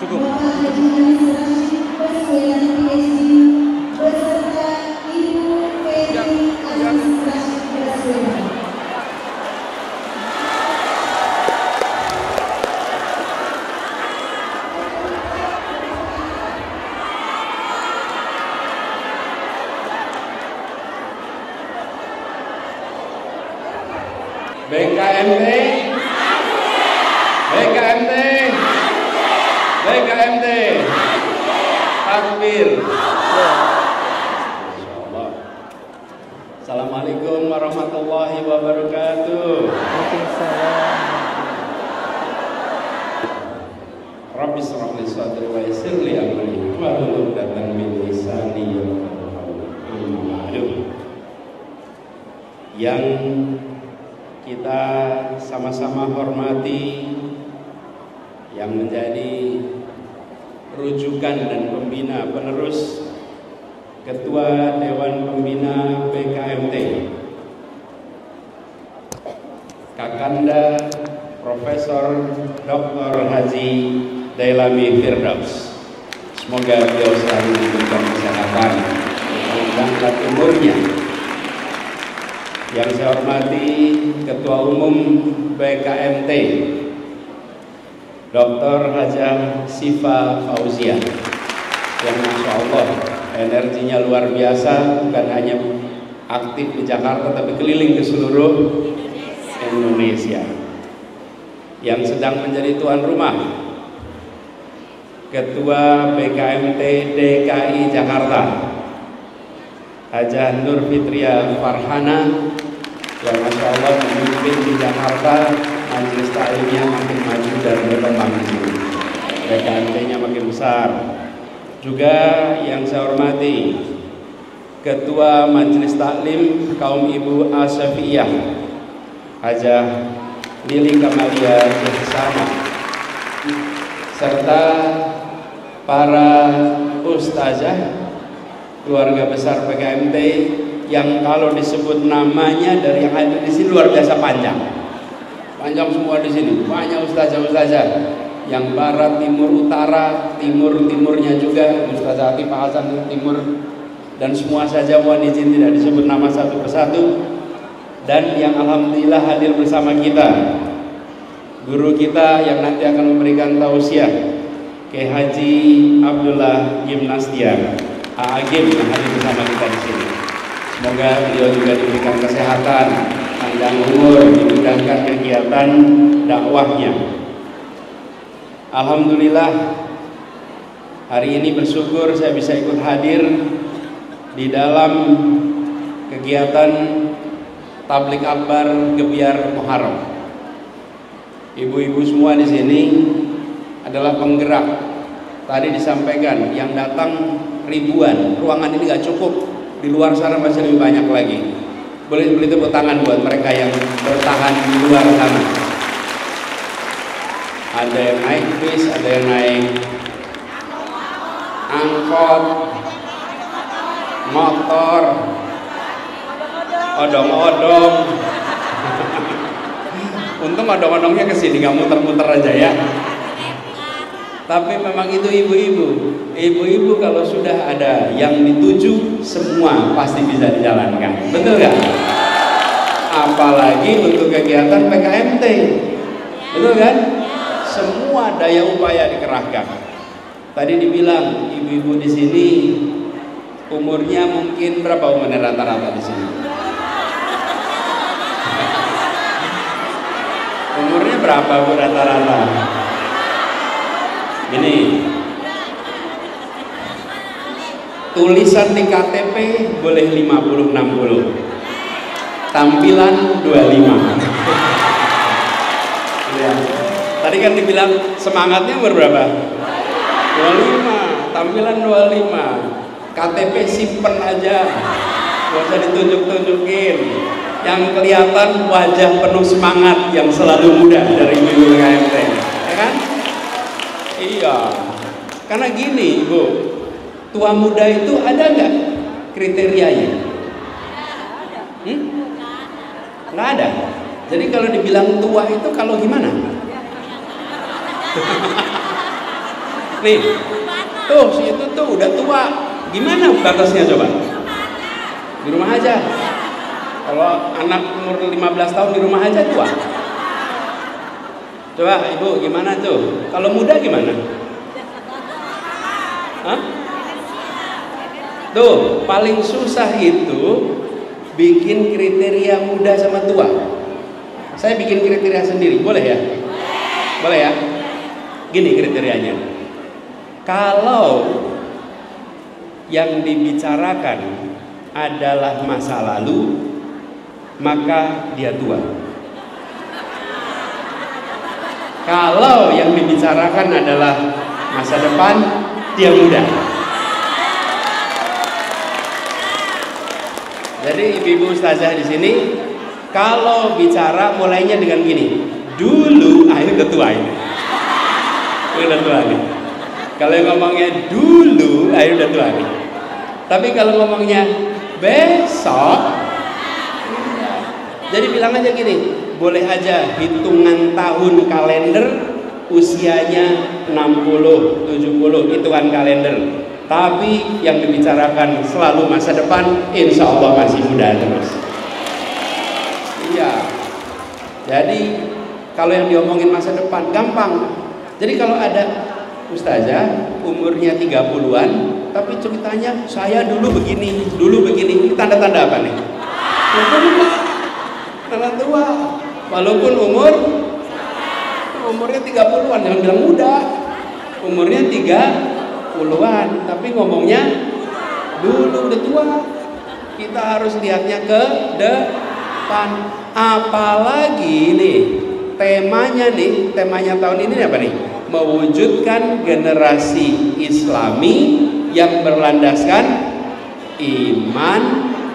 Cukup. Bapak Haji Anies Rashid Baswedan PhD beserta Ibu Febri Anies Rashid Baswedan. BKMT, BKMT, BKMT, takbir. Insyaallah. Assalamualaikum warahmatullahi wabarakatuh. Waalaikumsalam. Rabbi shrah li sadri wa yassir li amri wahlul 'uqdatam min lisani yafqahu qawli. Yang kita sama-sama hormati, yang menjadi rujukan dan pembina penerus Ketua Dewan Pembina BKMT, Kakanda Profesor Dr. Haji Dailami Firdaus. Semoga beliau selalu diberikan kesehatan dan panjang umurnya. Yang saya hormati Ketua Umum BKMT Dr. Hajah Sifa Fauzia, yang Masya Allah energinya luar biasa, bukan hanya aktif di Jakarta tapi keliling ke seluruh Indonesia. Yang sedang menjadi tuan rumah Ketua BKMT DKI Jakarta Hajah Nur Fitria Farhana, yang Masya Allah memimpin di Jakarta, majelis taklimnya makin maju dan berkembang di sini, BKMT-nya makin besar. Juga yang saya hormati Ketua Majelis Taklim Kaum Ibu Asyafiyah Hajah Lili Kamalia Ihsana, serta para ustazah keluarga besar BKMT yang kalau disebut namanya dari yang ada di sini luar biasa panjang semua di sini, banyak ustazah-ustazah yang barat, timur, utara, timurnya juga Ustazah Atifah Hasan timur, dan semua saja mohon izin tidak disebut nama satu persatu. Dan yang alhamdulillah hadir bersama kita guru kita yang nanti akan memberikan tausiah, Kiai Haji Abdullah Gimnastia Agim, yang hadir bersama kita di sini. Semoga beliau juga diberikan kesehatan, panjang umur, dimudahkan kegiatan dakwahnya. Alhamdulillah hari ini bersyukur saya bisa ikut hadir di dalam kegiatan tablik akbar Gebiar Muharram. Ibu-ibu semua di sini adalah penggerak. Tadi disampaikan yang datang ribuan, ruangan ini nggak cukup, di luar sana masih lebih banyak lagi. Boleh beri tepuk tangan buat mereka yang bertahan di luar sana. Ada yang naik bis, ada yang naik angkot, motor, odong-odong. Untung odong-odongnya kesini, nggak muter-muter aja ya. Tapi memang itu ibu-ibu kalau sudah ada yang dituju, semua pasti bisa dijalankan, betul nggak? Apalagi untuk kegiatan PKMT, betul kan? Semua daya upaya dikerahkan. Tadi dibilang ibu-ibu di sini umurnya mungkin berapa umurnya rata-rata di sini? Umurnya berapa bu rata-rata? Ini tulisan di KTP boleh 50-60, tampilan 25. Ya. Tadi kan dibilang semangatnya umur berapa? 25, tampilan 25, KTP simpen aja, gak usah ditunjuk-tunjukin. Yang kelihatan wajah penuh semangat yang selalu muda dari ibu KMT, ya kan? Iya, karena gini Bu, tua muda itu ada nggak kriterianya? Nggak ada. Jadi kalau dibilang tua itu kalau gimana? Nih, tuh si itu tuh udah tua. Gimana batasnya coba? Di rumah aja. Kalau anak umur 15 tahun di rumah aja tua. Coba ibu gimana tuh? Kalau muda gimana? Hah? Tuh paling susah itu bikin kriteria muda sama tua. Saya bikin kriteria sendiri, boleh ya? Boleh ya? Gini kriterianya. Kalau yang dibicarakan adalah masa lalu, maka dia tua. Kalau yang dibicarakan adalah masa depan, dia muda. Jadi ibu-ibu ustazah di sini, kalau bicara mulainya dengan gini, dulu, ini udah tua ini. Ini udah tua nih. Kalau yang ngomongnya dulu, ini udah tua nih. Tapi kalau ngomongnya besok, jadi bilang aja gini, boleh aja hitungan tahun kalender usianya 60, 70, hitungan kalender. Tapi yang dibicarakan selalu masa depan, insya Allah masih muda terus. Iya. Jadi kalau yang diomongin masa depan gampang. Jadi kalau ada ustazah umurnya 30-an, tapi ceritanya saya dulu begini, ini tanda-tanda apa nih? Tanda tua. Walaupun umurnya 30-an, jangan bilang muda. Umurnya 30-an, tapi ngomongnya dulu udah tua. Kita harus lihatnya ke depan. Apalagi nih temanya tahun ini apa nih? Mewujudkan generasi Islami yang berlandaskan iman,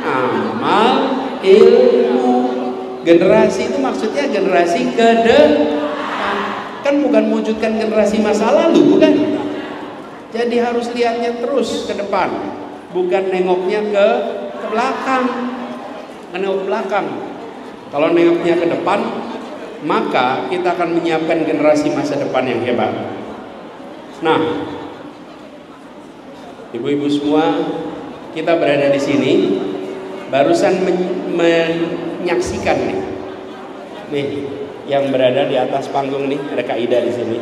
amal, ilmu. Generasi itu maksudnya generasi ke depan. Kan bukan mewujudkan generasi masa lalu, bukan? Jadi harus lihatnya terus ke depan, bukan nengoknya ke belakang. Nengok belakang. Kalau nengoknya ke depan, maka kita akan menyiapkan generasi masa depan yang hebat. Nah, ibu-ibu semua, kita berada di sini barusan menyaksikan nih yang berada di atas panggung nih, ada Kak Ida di sini,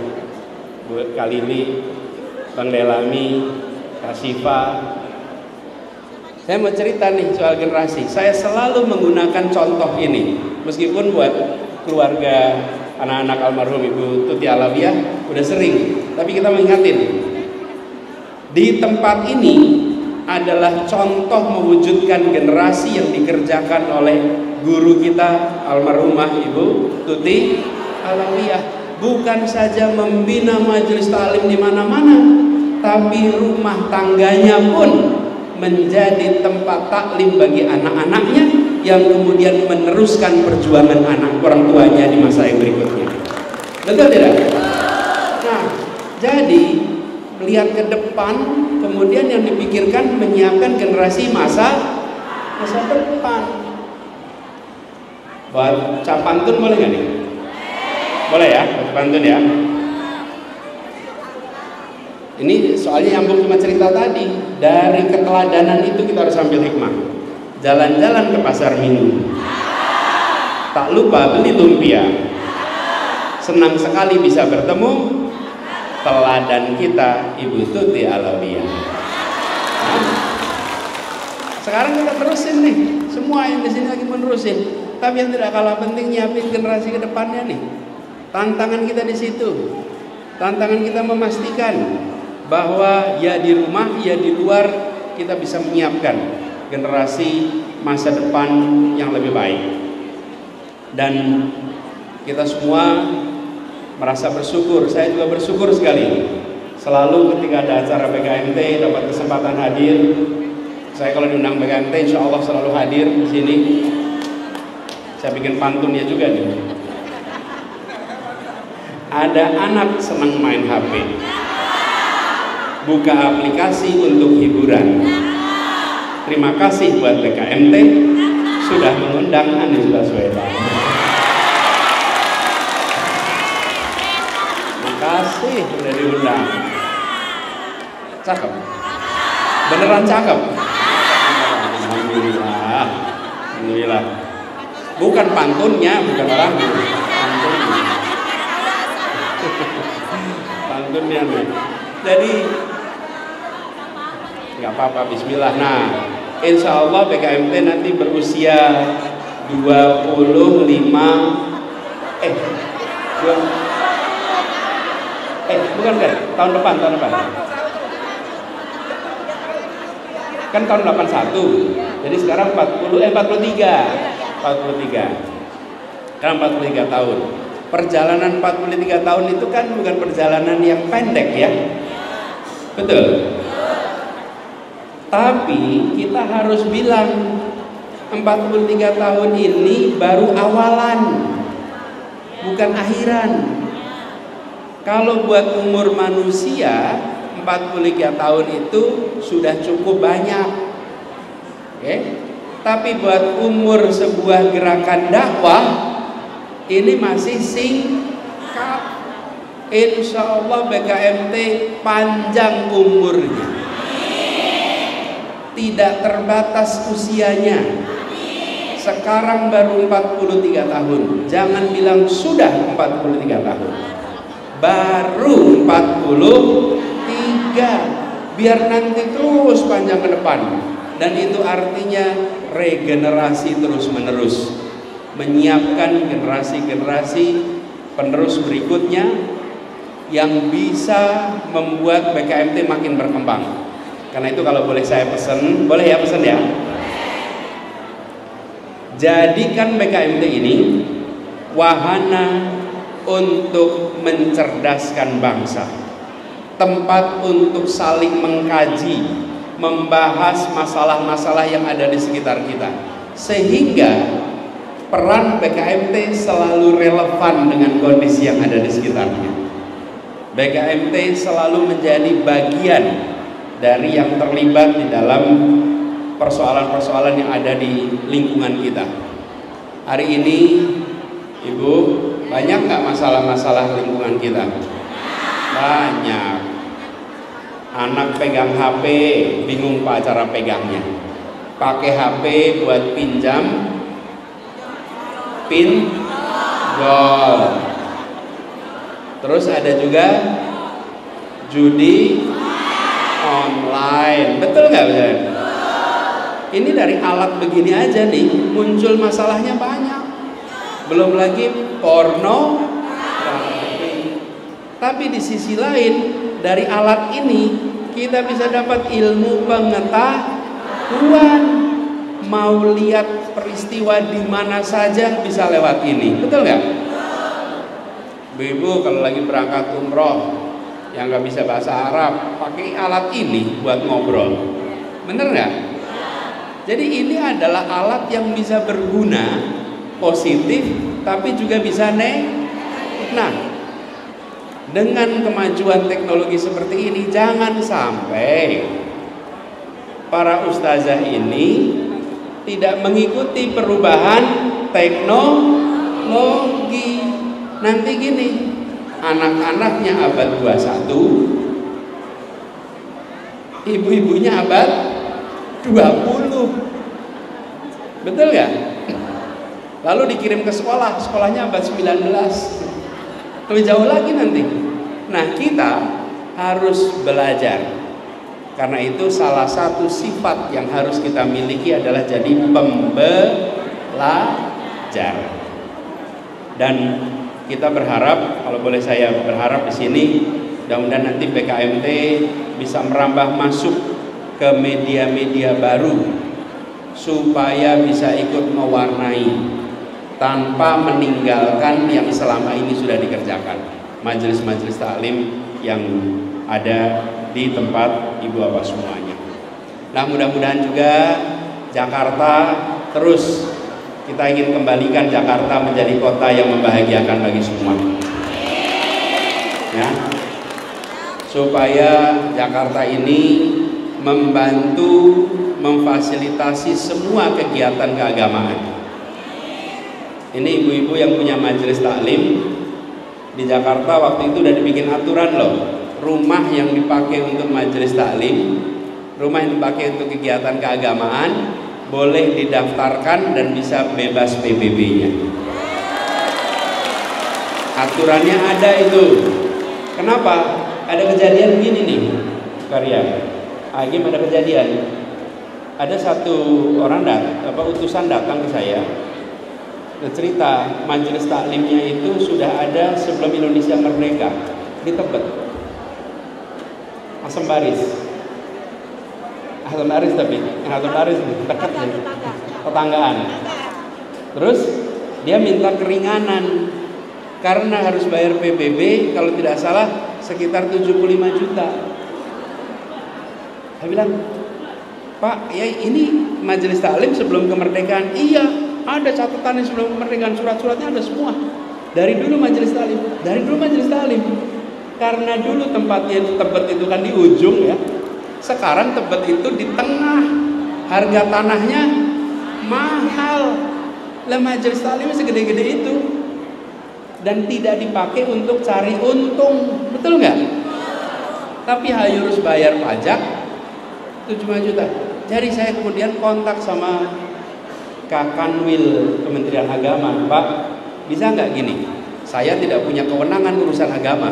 Bu Kalili, Bang Delami, Kak Siva. Saya mau cerita nih soal generasi. Saya selalu menggunakan contoh ini, meskipun buat keluarga anak-anak almarhum Ibu Tuti Alawiyah udah sering, tapi kita mengingatin di tempat ini adalah contoh mewujudkan generasi yang dikerjakan oleh guru kita almarhumah Ibu Tuti Alawiyah. Bukan saja membina majelis taklim di mana-mana, tapi rumah tangganya pun menjadi tempat taklim bagi anak-anaknya yang kemudian meneruskan perjuangan anak orang tuanya di masa yang berikutnya. Betul tidak? Nah, jadi melihat ke depan, kemudian yang dipikirkan menyiapkan generasi masa depan. Buat cap pantun boleh nggak nih? Boleh ya, buat pantun ya. Ini soalnya nyambung sama cerita tadi. Dari keteladanan itu kita harus ambil hikmah. Jalan-jalan ke pasar minggu, tak lupa beli lumpia. Senang sekali bisa bertemu teladan kita Ibu Tuti Alawiyah. Nah, sekarang kita terusin nih, semua yang di sini lagi menerusin. Tapi yang tidak kalah penting nyiapin generasi ke depannya nih. Tantangan kita di situ. Tantangan kita memastikan bahwa ya di rumah, ya di luar kita bisa menyiapkan generasi masa depan yang lebih baik. Dan kita semua merasa bersyukur, saya juga bersyukur sekali. Selalu ketika ada acara PKMT dapat kesempatan hadir. Saya kalau diundang PKMT insya Allah selalu hadir di sini. Saya bikin pantunnya juga nih. Ada anak senang main HP, buka aplikasi untuk hiburan. Terima kasih buat PKMT sudah mengundang Anies Baswedan. Terima kasih sudah diundang. Cakep. Beneran cakep. Alhamdulillah. Alhamdulillah. Bukan pantunnya, bukan orangnya. Pantunnya. Pantunnya nih. Jadi nggak apa-apa, bismillah. Nah, insya Allah PKMT nanti berusia bukan kan? Tahun depan. Kan tahun 81. Jadi sekarang 43. Sekarang 43 tahun. Perjalanan 43 tahun itu kan bukan perjalanan yang pendek ya. Betul. Tapi kita harus bilang 43 tahun ini baru awalan, bukan akhiran. Kalau buat umur manusia 43 tahun itu sudah cukup banyak. Oke? Tapi buat umur sebuah gerakan dakwah ini masih singkat. Insya Allah BKMT panjang umurnya, tidak terbatas usianya. Sekarang baru 43 tahun. Jangan bilang sudah 43 tahun. Baru 43. Biar nanti terus panjang ke depan. Dan itu artinya regenerasi terus menerus, menyiapkan generasi-generasi penerus berikutnya yang bisa membuat BKMT makin berkembang. Karena itu kalau boleh saya pesan, boleh ya pesan ya, jadikan BKMT ini wahana untuk mencerdaskan bangsa, tempat untuk saling mengkaji, membahas masalah-masalah yang ada di sekitar kita, sehingga peran BKMT selalu relevan dengan kondisi yang ada di sekitarnya. BKMT selalu menjadi bagian dari yang terlibat di dalam persoalan-persoalan yang ada di lingkungan kita. Hari ini, Ibu, banyak nggak masalah-masalah lingkungan kita? Banyak. Anak pegang HP, bingung pak cara pegangnya. Pakai HP buat pinjam, pinjol. Terus ada juga judi online. Betul nggak? Ini dari alat begini aja nih muncul masalahnya banyak. Belum lagi porno. Tapi di sisi lain dari alat ini kita bisa dapat ilmu pengetahuan. Mau lihat peristiwa di mana saja bisa lewat ini. Betul nggak? Ibu kalau lagi berangkat umroh yang nggak bisa bahasa Arab, pakai alat ini buat ngobrol. Bener nggak? Jadi ini adalah alat yang bisa berguna positif, tapi juga bisa negatif. Nah, dengan kemajuan teknologi seperti ini, jangan sampai para ustazah ini tidak mengikuti perubahan teknologi. Nanti gini, anak-anaknya abad 21, ibu-ibunya abad 20. Betul gak? Lalu dikirim ke sekolah, sekolahnya abad 19. Lebih jauh lagi nanti. Nah, kita harus belajar. Karena itu salah satu sifat yang harus kita miliki adalah jadi pembelajar. Dan kita berharap, kalau boleh saya berharap di sini, mudah-mudahan nanti BKMT bisa merambah masuk ke media-media baru supaya bisa ikut mewarnai tanpa meninggalkan yang selama ini sudah dikerjakan, majelis-majelis taklim yang ada di tempat ibu bapak semuanya. Nah, mudah-mudahan juga Jakarta terus kita ingin kembalikan Jakarta menjadi kota yang membahagiakan bagi semua. Ya. Supaya Jakarta ini membantu memfasilitasi semua kegiatan keagamaan. Ini ibu-ibu yang punya majelis taklim di Jakarta waktu itu udah dibikin aturan loh. rumah yang dipakai untuk majelis taklim, rumah yang dipakai untuk kegiatan keagamaan boleh didaftarkan dan bisa bebas PBB-nya. Aturannya ada itu. Kenapa? Ada kejadian begini nih, karya Agim, ada kejadian. Ada satu orang utusan datang ke saya dan cerita majelis taklimnya itu sudah ada sebelum Indonesia merdeka di Tebet, Asam Baris tapi Asam Baris dekat nih, tetanggaan. Terus dia minta keringanan karena harus bayar PBB kalau tidak salah sekitar 75 juta. Saya bilang, Pak, ya ini majelis taklim sebelum kemerdekaan. Iya, ada catatannya sebelum kemerdekaan, surat-suratnya ada semua. Dari dulu majelis taklim. Karena dulu tempatnya Tebet itu kan di ujung ya. Sekarang Tebet itu di tengah. Harga tanahnya mahal. Lah majelis taklim segede-gede itu. Dan tidak dipakai untuk cari untung. Betul nggak? Tapi harus bayar pajak 75 juta. Jadi saya kemudian kontak sama Kakanwil Kementerian Agama, Pak, bisa nggak gini? Saya tidak punya kewenangan urusan agama,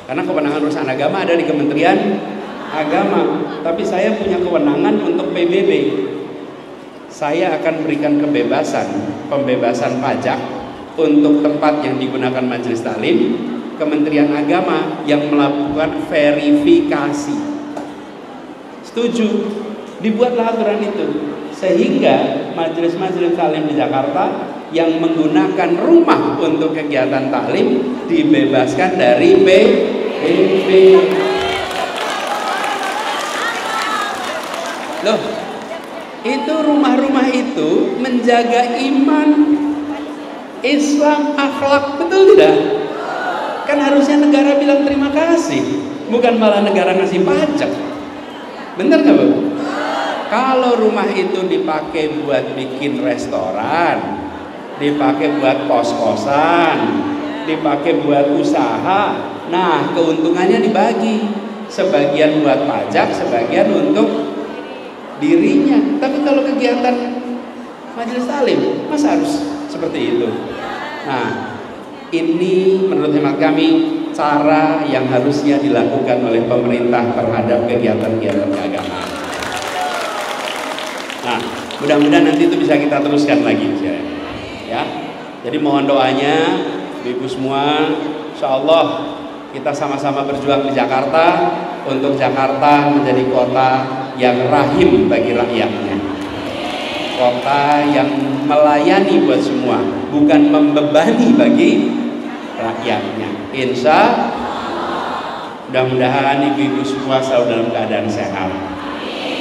karena kewenangan urusan agama ada di Kementerian Agama. Tapi saya punya kewenangan untuk PBB. Saya akan berikan pembebasan pajak untuk tempat yang digunakan majelis taklim. Kementerian Agama yang melakukan verifikasi. Setuju? Dibuatlah aturan itu sehingga majelis-majelis taklim di Jakarta yang menggunakan rumah untuk kegiatan taklim dibebaskan dari PBB. Loh, itu rumah-rumah itu menjaga iman, Islam, akhlak, betul tidak? Kan harusnya negara bilang terima kasih, bukan malah negara ngasih pajak. Bener nggak, Bu? Kalau rumah itu dipakai buat bikin restoran, dipakai buat kos-kosan, dipakai buat usaha, nah keuntungannya dibagi, sebagian buat pajak, sebagian untuk dirinya. Tapi kalau kegiatan majelis taklim, masa harus seperti itu? Nah, ini menurut hemat kami cara yang harusnya dilakukan oleh pemerintah terhadap kegiatan-kegiatan keagamaan. Nah, mudah-mudahan nanti itu bisa kita teruskan lagi, ya. Jadi mohon doanya, Ibu semua, insya Allah kita sama-sama berjuang di Jakarta untuk Jakarta menjadi kota yang rahim bagi rakyatnya, kota yang melayani buat semua, bukan membebani bagi rakyatnya. Insya mudah-mudahan ibu-ibu semua selalu dalam keadaan sehat.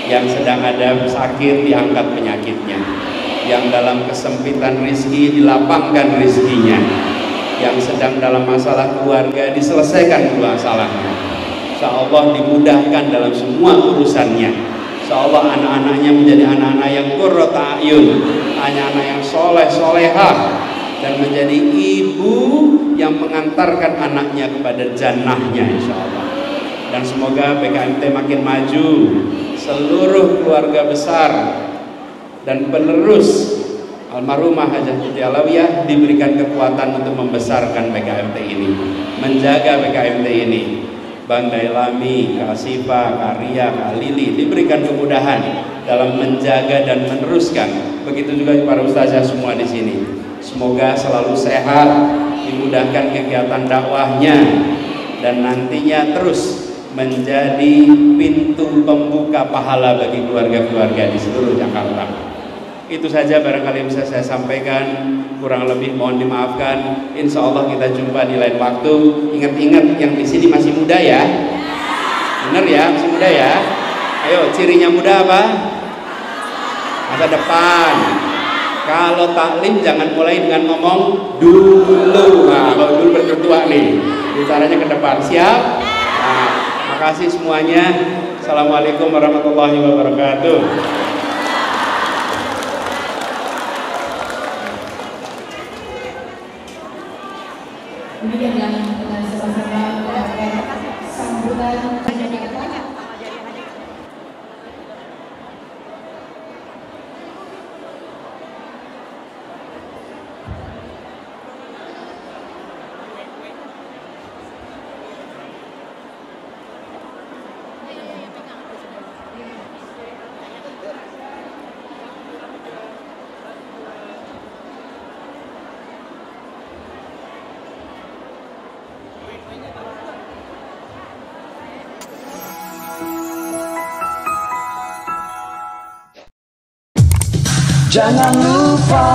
Yang sedang ada sakit diangkat penyakitnya, yang dalam kesempitan rizki dilapangkan rizkinya, yang sedang dalam masalah keluarga diselesaikan masalahnya. Insya Allah dimudahkan dalam semua urusannya. Insya Allah anak-anaknya menjadi anak-anak yang qurrata a'yun, anak-anak yang soleh-solehah, dan menjadi ibu yang mengantarkan anaknya kepada jannahnya insya Allah. Dan semoga PKMT makin maju, seluruh keluarga besar dan penerus almarhumah Hajah Tuti Alawiyah diberikan kekuatan untuk membesarkan PKMT ini, menjaga PKMT ini. Bang Dailami, Kak Siva, Kak Ria, Kak Lili diberikan kemudahan dalam menjaga dan meneruskan. Begitu juga para ustazah semua di sini. Semoga selalu sehat, dimudahkan kegiatan dakwahnya, dan nantinya terus menjadi pintu pembuka pahala bagi keluarga-keluarga di seluruh Jakarta. Itu saja barangkali yang bisa saya sampaikan, kurang lebih mohon dimaafkan. Insya Allah kita jumpa di lain waktu. Ingat-ingat yang di sini masih muda ya, bener ya, masih muda ya. Ayo, cirinya muda apa? Masa depan. Kalau taklim jangan mulai dengan ngomong dulu. Nah, kalau dulu berketua nih, bicaranya ke depan. Siap? Nah, makasih semuanya. Assalamualaikum warahmatullahi wabarakatuh. Kemudian yang dengan sama-sama Jangan lupa